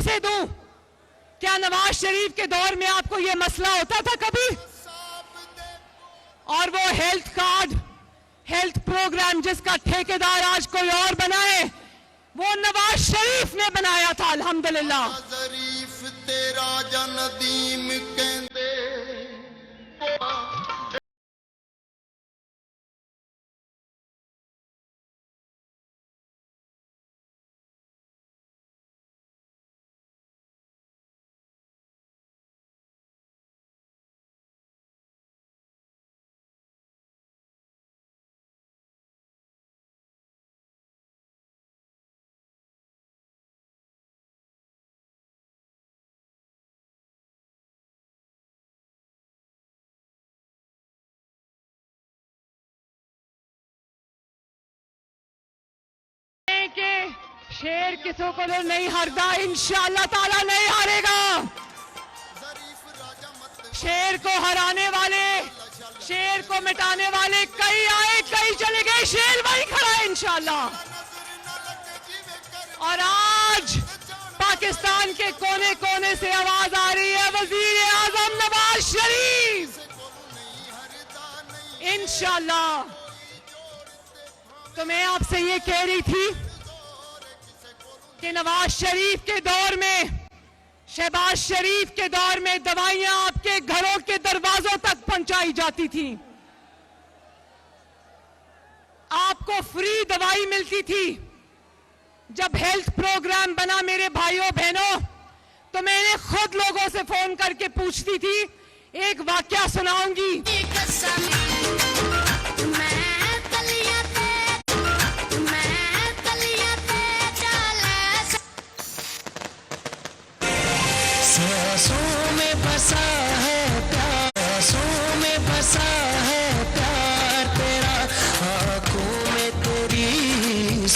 से दूं? क्या नवाज शरीफ के दौर में आपको यह मसला होता था कभी? और वो हेल्थ कार्ड, हेल्थ प्रोग्राम जिसका ठेकेदार आज कोई और बनाए, वो नवाज शरीफ ने बनाया था। अल्हम्दुलिल्लाह। शरीफ तेरा जनदीम कहंदे के शेर किसी को नहीं हारता, इंशाअल्लाह ताला नहीं हारेगा। शेर को हराने वाले, शेर को मिटाने वाले कई आए कई चले गए, शेर वही खड़ा है इंशाअल्लाह। और आज पाकिस्तान के कोने कोने से आवाज आ रही है, वजीर आजम नवाज शरीफ इंशाअल्लाह। तो मैं आपसे ये कह रही थी कि नवाज शरीफ के दौर में, शहबाज शरीफ के दौर में दवाइयां आपके घरों के दरवाजों तक पहुंचाई जाती थी, आपको फ्री दवाई मिलती थी। जब हेल्थ प्रोग्राम बना मेरे भाइयों बहनों, तो मैंने खुद लोगों से फोन करके पूछती थी। एक वाकया सुनाऊंगी। सांसों में बसा है प्यार, सांसों में बसा है प्यार तेरा, आंखों में तेरी